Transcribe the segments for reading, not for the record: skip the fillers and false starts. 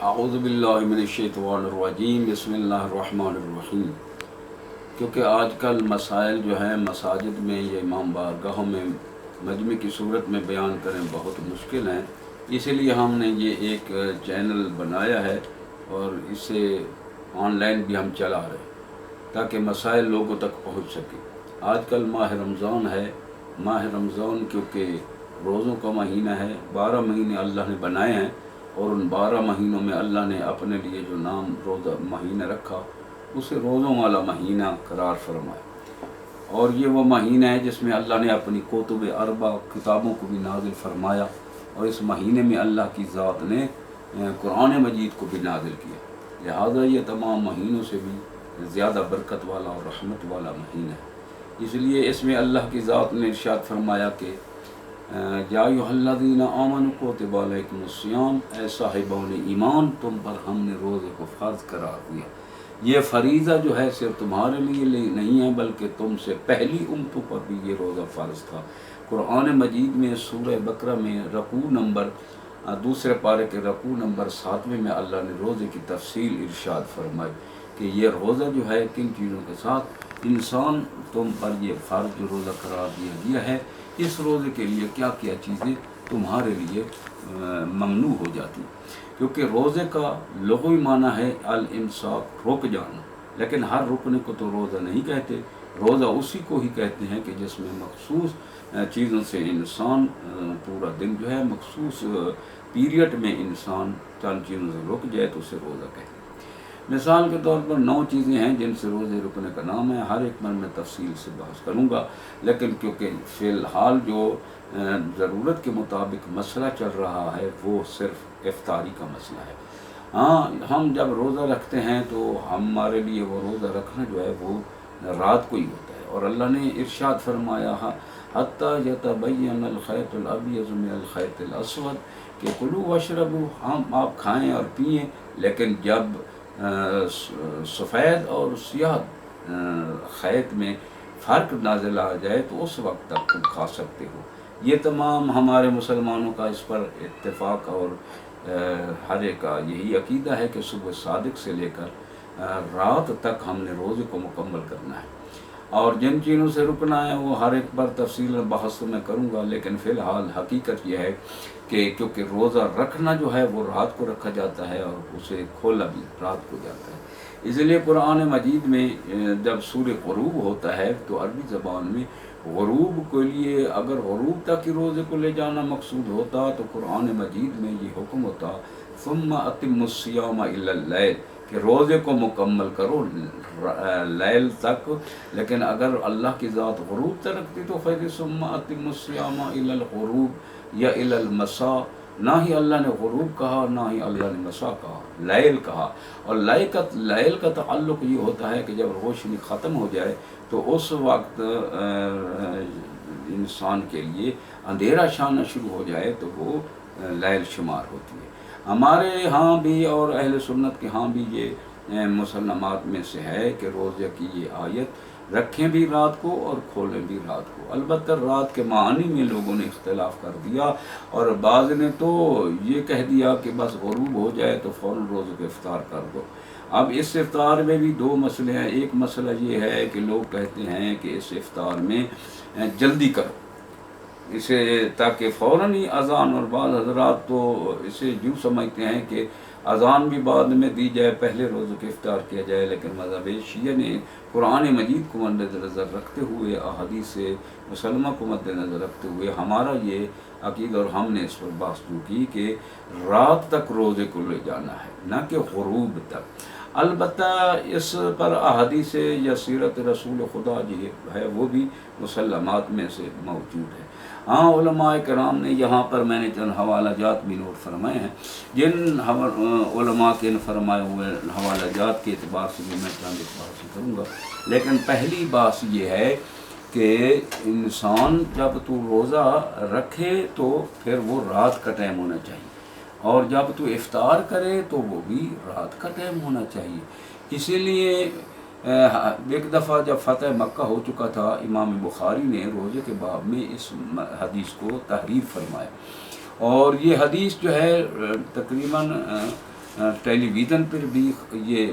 اعوذ باللہ من الشیطان الرجیم، بسم اللہ الرحمن الرحیم۔ کیونکہ آج کل مسائل جو ہیں مساجد میں یا امام بارگاہوں میں مجمع کی صورت میں بیان کریں بہت مشکل ہیں، اسی لیے ہم نے یہ ایک چینل بنایا ہے اور اسے آن لائن بھی ہم چلا رہے ہیں تاکہ مسائل لوگوں تک پہنچ سکے۔ آج کل ماہ رمضان ہے، ماہ رمضان کیونکہ روزوں کا مہینہ ہے، 12 مہینے اللہ نے بنائے ہیں اور ان 12 مہینوں میں اللہ نے اپنے لیے جو نام روزہ مہینہ رکھا اسے روزوں والا مہینہ قرار فرمایا، اور یہ وہ مہینہ ہے جس میں اللہ نے اپنی کتب اربع کتابوں کو بھی نازل فرمایا، اور اس مہینے میں اللہ کی ذات نے قرآن مجید کو بھی نازل کیا، لہذا یہ تمام مہینوں سے بھی زیادہ برکت والا اور رحمت والا مہینہ ہے۔ اس لیے اس میں اللہ کی ذات نے ارشاد فرمایا کہ یا ایھا الذین آمنوا کتب علیکم الصیام، اے صاحبان ایمان تم پر ہم نے روزے کو فرض قرار دیا۔ یہ فریضہ جو ہے صرف تمہارے لیے نہیں ہے بلکہ تم سے پہلی امتوں پر بھی یہ روزہ فرض تھا۔ قرآن مجید میں سورہ بقرہ میں رکوع نمبر دوسرے پارے کے رکوع نمبر 7 میں اللہ نے روزے کی تفصیل ارشاد فرمائی کہ یہ روزہ جو ہے کن چیزوں کے ساتھ انسان تم پر یہ فرض جو روزہ قرار دیا گیا ہے، اس روزے کے لیے کیا کیا چیزیں تمہارے لیے ممنوع ہو جاتی، کیونکہ روزے کا لغوی معنی ہے الامساک، رک جانا، لیکن ہر رکنے کو تو روزہ نہیں کہتے، روزہ اسی کو ہی کہتے ہیں کہ جس میں مخصوص چیزوں سے انسان پورا دن جو ہے مخصوص پیریڈ میں انسان چند چیزوں سے رک جائے تو اسے روزہ کہتے ہیں۔ مثال کے طور پر 9 چیزیں ہیں جن سے روزے رکنے کا نام ہے، ہر ایک پر میں تفصیل سے بحث کروں گا، لیکن کیونکہ فی الحال جو ضرورت کے مطابق مسئلہ چل رہا ہے وہ صرف افطاری کا مسئلہ ہے۔ ہاں، ہم جب روزہ رکھتے ہیں تو ہمارے لیے وہ روزہ رکھنا جو ہے وہ رات کو ہی ہوتا ہے، اور اللہ نے ارشاد فرمایا حتیٰ یتبین الخیط الابیض من الخیط الاسود کہ کلوا واشربوا، ہم آپ کھائیں اور پئیں، لیکن جب سفید اور سیاہ خیط میں فرق نازل آ جائے تو اس وقت تک تم کھا سکتے ہو۔ یہ تمام ہمارے مسلمانوں کا اس پر اتفاق اور ہر ایک کا یہی عقیدہ ہے کہ صبح صادق سے لے کر رات تک ہم نے روزے کو مکمل کرنا ہے، اور جن چیزوں سے رکنا ہے وہ ہر ایک پر تفصیل بحث میں کروں گا، لیکن فی الحال حقیقت یہ ہے کہ کیونکہ روزہ رکھنا جو ہے وہ رات کو رکھا جاتا ہے اور اسے کھولا بھی رات کو جاتا ہے۔ اس لیے قرآن مجید میں جب سورہ غروب ہوتا ہے تو عربی زبان میں غروب کے لیے اگر غروب تک روزے کو لے جانا مقصود ہوتا تو قرآن مجید میں یہ حکم ہوتا ثم اتموا الصیام الی اللیل، کہ روزے کو مکمل کرو لیل تک، لیکن اگر اللہ کی ذات غروب تک رکھتی تو پھر ثم اتموا الصیام الی الغروب یا الی المساء، نہ ہی اللہ نے غروب کہا نہ ہی اللہ نے مساء کہا، لیل کہا، اور لیل کا تعلق یہ ہوتا ہے کہ جب روشنی ختم ہو جائے تو اس وقت انسان کے لیے اندھیرا چھانا شروع ہو جائے تو وہ لیل شمار ہوتی ہے۔ ہمارے ہاں بھی اور اہل سنت کے ہاں بھی یہ مسلمات میں سے ہے کہ روزے کی یہ آیت رکھیں بھی رات کو اور کھولیں بھی رات کو، البتہ رات کے معنی میں لوگوں نے اختلاف کر دیا، اور بعض نے تو یہ کہہ دیا کہ بس غروب ہو جائے تو فوراً روزے کو افطار کر دو۔ اب اس افطار میں بھی 2 مسئلے ہیں، ایک مسئلہ یہ ہے کہ لوگ کہتے ہیں کہ اس افطار میں جلدی کرو اسے تاکہ فوراً ہی اذان، اور بعض حضرات تو اسے یوں سمجھتے ہیں کہ اذان بھی بعد میں دی جائے پہلے روزے کو افطار کیا جائے، لیکن مذہب شیعہ نے قرآن مجید کو مد نظر رکھتے ہوئے احادیث مسلمہ کو مد نظر رکھتے ہوئے ہمارا یہ عقیدہ، اور ہم نے اس پر بحث کی کہ رات تک روزے کو لے جانا ہے نہ کہ غروب تک۔ البتہ اس پر احادیث یا سیرت رسول خدا جو ہے وہ بھی مسلمات میں سے موجود ہے۔ ہاں، علماء کرام نے یہاں پر میں نے چند حوالہ جات بھی نوٹ فرمائے ہیں، جن علماء کے فرمائے ہوئے حوالہ جات کے اعتبار سے بھی میں چند بات کروں گا، لیکن پہلی بات یہ ہے کہ انسان جب تو روزہ رکھے تو پھر وہ رات کا ٹائم ہونا چاہیے، اور جب تو افطار کرے تو وہ بھی رات کا ٹائم ہونا چاہیے۔ اسی لیے ایک دفعہ جب فتح مکہ ہو چکا تھا، امام بخاری نے روزے کے باب میں اس حدیث کو تحریف فرمایا، اور یہ حدیث جو ہے تقریباً ٹیلی ویژن پر بھی یہ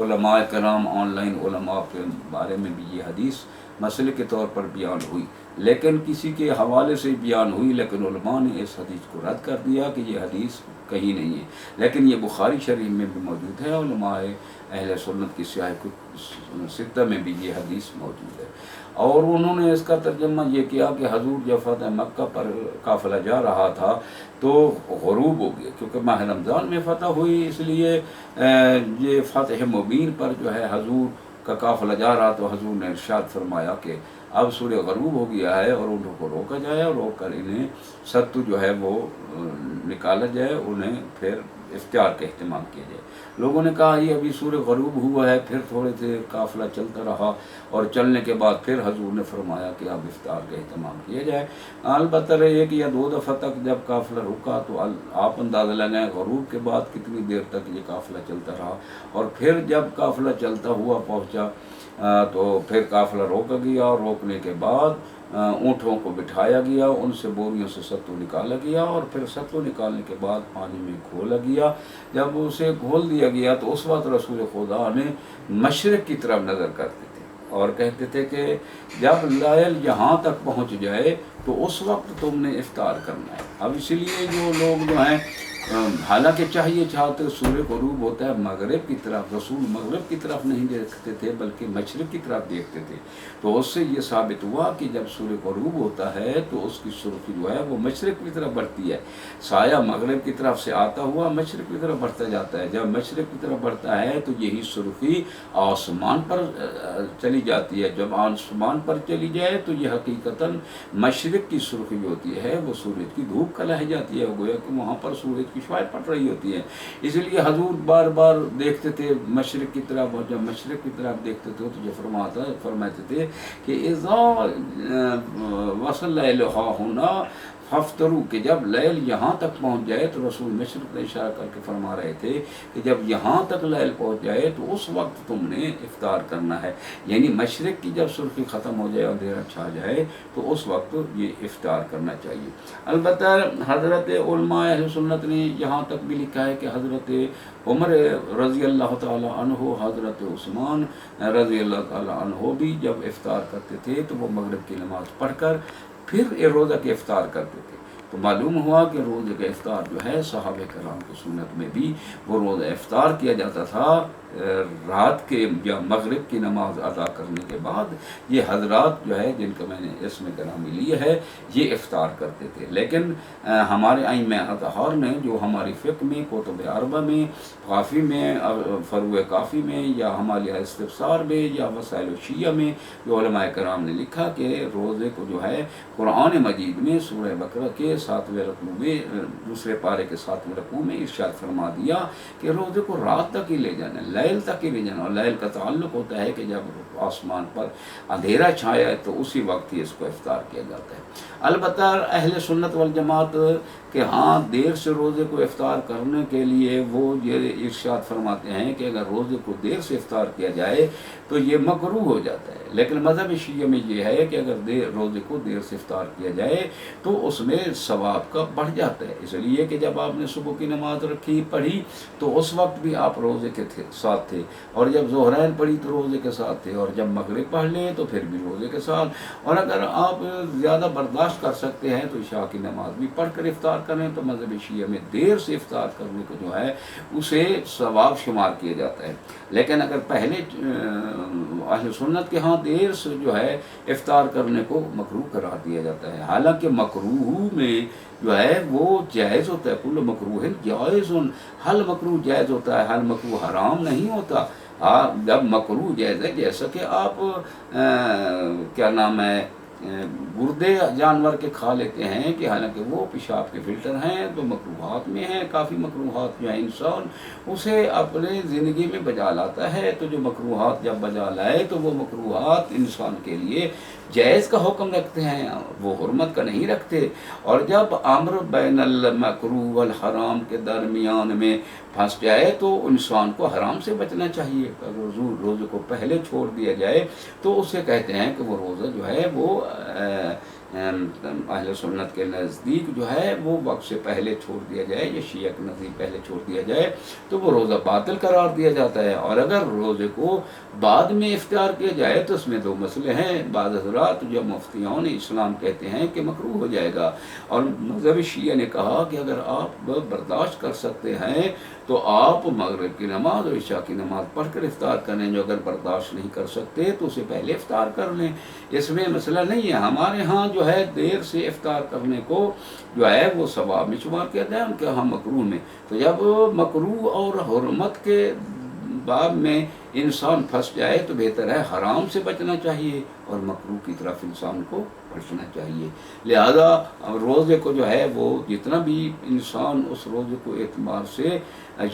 علماء کرام آن لائن علماء کے بارے میں بھی یہ حدیث مسئلے کے طور پر بیان ہوئی، لیکن کسی کے حوالے سے بیان ہوئی، لیکن علماء نے اس حدیث کو رد کر دیا کہ یہ حدیث کہیں نہیں ہے، لیکن یہ بخاری شریف میں بھی موجود ہے، علماء اہل سنت کی سیاہ کتب ستہ میں بھی یہ حدیث موجود ہے۔ اور انہوں نے اس کا ترجمہ یہ کیا کہ حضور جب فتح مکہ پر قافلہ جا رہا تھا تو غروب ہو گیا، کیونکہ ماہ رمضان میں فتح ہوئی، اس لیے یہ فتح مبین پر جو ہے حضور کا قافلہ جا رہا، تو حضور نے ارشاد فرمایا کہ اب سورج غروب ہو گیا ہے اور ان کو روکا جائے، اور روک کر انہیں ستو جو ہے وہ نکالا جائے، انہیں پھر افطار کا اہتمام کیا جائے۔ لوگوں نے کہا یہ ابھی سورج غروب ہوا ہے، پھر تھوڑے سے قافلہ چلتا رہا، اور چلنے کے بعد پھر حضور نے فرمایا کہ اب افطار کا اہتمام کیا جائے۔ البتہ ایک یا دو دفعہ تک جب قافلہ رکا تو آپ اندازہ لگائیں غروب کے بعد کتنی دیر تک یہ قافلہ چلتا رہا، اور پھر جب قافلہ چلتا ہوا پہنچا تو پھر قافلہ روکا گیا، اور روکنے کے بعد اونٹوں کو بٹھایا گیا، ان سے بوریوں سے ستو نکالا گیا، اور پھر ستو نکالنے کے بعد پانی میں گھولا گیا۔ جب اسے گھول دیا گیا تو اس وقت رسول خدا نے مشرق کی طرف نظر کرتے تھے اور کہتے تھے کہ جب لائل یہاں تک پہنچ جائے تو اس وقت تم نے افطار کرنا ہے۔ اب اسی لیے جو لوگ جو ہیں حالانکہ چاہیے چاہتے سورج غروب ہوتا ہے مغرب کی طرف، رسول مغرب کی طرف نہیں دیکھتے تھے بلکہ مشرق کی طرف دیکھتے تھے، تو اس سے یہ ثابت ہوا کہ جب سورج غروب ہوتا ہے تو اس کی سرخی جو ہے وہ مشرق کی طرف بڑھتی ہے، سایہ مغرب کی طرف سے آتا ہوا مشرق کی طرف بڑھتا جاتا ہے، جب مشرق کی طرف بڑھتا ہے تو یہی سرخی آسمان پر چلی جاتی ہے، جب آسمان پر چلی جائے تو یہ حقیقتاً مشرق کی سرخی ہوتی ہے، وہ سورج کی دھوپ کا لہ جاتی ہے، گویا کہ وہاں پر سورج کی شعاع پڑ رہی ہوتی ہے۔ اس لیے حضور بار بار دیکھتے تھے مشرق کی طرف، اور جب مشرق کی طرف دیکھتے تھے تو یہ فرماتے تھے کہ اذا وصل الہا ہونا فافطروا، کہ جب لیل یہاں تک پہنچ جائے، تو رسول مشرق نے اشارہ کر کے فرما رہے تھے کہ جب یہاں تک لیل پہنچ جائے تو اس وقت تم نے افطار کرنا ہے، یعنی مشرق کی جب سرخی ختم ہو جائے، اندھیرا چھا جائے، تو اس وقت یہ افطار کرنا چاہیے۔ البتہ حضرت علماء اہل سنت نے یہاں تک بھی لکھا ہے کہ حضرت عمر رضی اللہ تعالیٰ عنہ، حضرت عثمان رضی اللہ تعالیٰ عنہ بھی جب افطار کرتے تھے تو وہ مغرب کی نماز پڑھ کر پھر روزہ کے افطار کرتے تھے، تو معلوم ہوا کہ روزے کا افطار جو ہے صحابہ کرام کی سنت میں بھی وہ روزہ افطار کیا جاتا تھا رات کے یا مغرب کی نماز ادا کرنے کے بعد۔ یہ حضرات جو ہے جن کا میں نے اسم گرامی لی ہے یہ افطار کرتے تھے، لیکن ہمارے ائمہ اطہار نے جو ہماری فقہ میں کتب اربعہ میں، کافی میں، فروع کافی میں، یا حمالیہ استفسار میں، یا وسائل الشیعہ میں جو علماء کرام نے لکھا کہ روزے کو جو ہے قرآن مجید میں سورہ بقرہ کے 7ویں رکوع میں، دوسرے پارے کے 7ویں رکوع میں ارشاد فرما دیا کہ روزے کو رات تک ہی لے جانا، لیل تک ہی لے جانا، اور لیل کا تعلق ہوتا ہے کہ جب آسمان پر اندھیرا چھایا ہے تو اسی وقت ہی اس کو افطار کیا جاتا ہے۔ البتہ اہل سنت والجماعت کہ ہاں دیر سے روزے کو افطار کرنے کے لیے وہ یہ ارشاد فرماتے ہیں کہ اگر روزے کو دیر سے افطار کیا جائے تو یہ مکروہ ہو جاتا ہے، لیکن مذہب شیعہ میں یہ ہے کہ اگر روزے کو دیر سے افطار کیا جائے تو اس میں ثواب کا بڑھ جاتا ہے، اس لیے کہ جب آپ نے صبح کی نماز پڑھی تو اس وقت بھی آپ روزے کے ساتھ تھے، اور جب ظہرین پڑھی تو روزے کے ساتھ تھے، اور جب مغرب پڑھ لیں تو پھر بھی روزے کے ساتھ، اور اگر آپ زیادہ برداشت کر سکتے ہیں تو عشاء کی نماز بھی پڑھ کر افطار کریں، تو مذہب شیعہ میں دیر سے افطار کرنے کو جو ہے اسے ثواب شمار کیا جاتا ہے۔ لیکن اگر پہلے اہل سنت کے ہاں دیر سے جو ہے افطار کرنے کو مکروہ قرار دیا جاتا ہے، حالانکہ مکروہ میں جو ہے وہ جائز ہوتا ہے، کل مکروہ جائز، حل مکروہ جائز ہوتا ہے، حل مکروہ حرام نہیں ہوتا۔ جب مکروہ جائز ہے، جیسا کہ آپ کیا نام ہے گردے جانور کے کھا لیتے ہیں، کہ حالانکہ وہ پیشاب کے فلٹر ہیں تو مکروہات میں ہیں، کافی مکروہات جو ہیں انسان اسے اپنے زندگی میں بجا لاتا ہے، تو جو مکروہات جب بجا لائے تو وہ مکروہات انسان کے لیے جائز کا حکم رکھتے ہیں، وہ حرمت کا نہیں رکھتے۔ اور جب امر بین المکروہ والحرام کے درمیان میں پھنس جائے تو انسان کو حرام سے بچنا چاہیے، اگر روزے کو پہلے چھوڑ دیا جائے تو اسے کہتے ہیں کہ وہ روزہ جو ہے وہ اہل سنت کے نزدیک جو ہے وہ وقت سے پہلے چھوڑ دیا جائے یا شیعہ کے نزدیک پہلے چھوڑ دیا جائے تو وہ روزہ باطل قرار دیا جاتا ہے، اور اگر روزے کو بعد میں افطار کیا جائے تو اس میں دو مسئلے ہیں۔ بعض حضرات جو مفتیان اسلام کہتے ہیں کہ مکروہ ہو جائے گا، اور مذہب شیعہ نے کہا کہ اگر آپ برداشت کر سکتے ہیں تو آپ مغرب کی نماز اور عشاء کی نماز پڑھ کر افطار کریں، جو اگر برداشت نہیں کر سکتے تو اسے پہلے افطار کر لیں، اس میں مسئلہ نہیں ہے۔ ہمارے ہاں جو ہے دیر سے افطار کرنے کو جو ہے وہ ثواب میں شمار کیا جائے، ان کے ہاں مکروہ میں۔ تو جب مکروہ اور حرمت کے باب میں انسان پھنس جائے تو بہتر ہے حرام سے بچنا چاہیے اور مکروہ کی طرف انسان کو بچنا چاہیے۔ لہذا روزے کو جو ہے وہ جتنا بھی انسان اس روزے کو اعتبار سے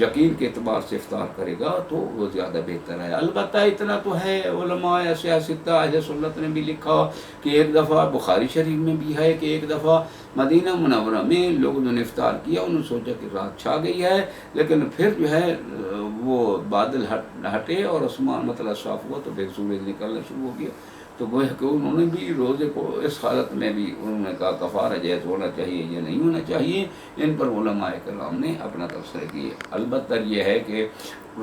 یقین کے اعتبار سے افطار کرے گا تو وہ زیادہ بہتر ہے۔ البتہ اتنا تو ہے، علماء سیاستہ اہل سنت نے بھی لکھا کہ ایک دفعہ بخاری شریف میں بھی ہے کہ ایک دفعہ مدینہ منورہ میں لوگوں نے افطار کیا، انہوں نے سوچا کہ رات چھا گئی ہے، لیکن پھر جو ہے وہ بادل ہٹے اور آسمان مطلب صاف ہوا تو پھر سورج نکلنا شروع ہو گیا۔ تو گویا کہ انہوں نے بھی روزے کو اس حالت میں بھی انہوں نے کہا کفارہ جائز ہونا چاہیے یا نہیں ہونا چاہیے، ان پر علماء کرام نے اپنا تبصرہ کیا۔ البتہ یہ ہے کہ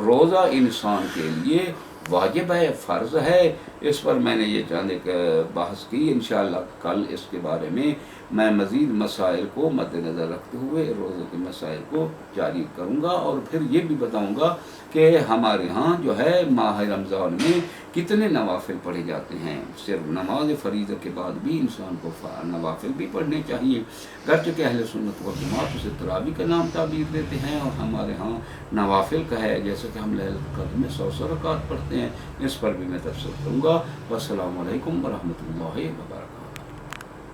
روزہ انسان کے لیے واجب ہے، فرض ہے، اس پر میں نے یہ چاندے بحث کی۔ انشاءاللہ کل اس کے بارے میں مزید مسائل کو مد نظر رکھتے ہوئے روزے کے مسائل کو جاری کروں گا، اور پھر یہ بھی بتاؤں گا کہ ہمارے ہاں جو ہے ماہ رمضان میں کتنے نوافل پڑھے جاتے ہیں۔ صرف نماز فریضہ کے بعد بھی انسان کو نوافل بھی پڑھنے چاہیے، گرچہ کہ اہل سنت و جماعت اسے تراویح کا نام تعبیر دیتے ہیں، اور ہمارے ہاں نوافل کا ہے، جیسے کہ ہم لیلۃ القدر میں 100 رکعات پڑھتے ہیں۔ اس پر بھی میں تفصیل کروں گا۔ والسلام علیکم ورحمۃ اللہ وبرکاتہ۔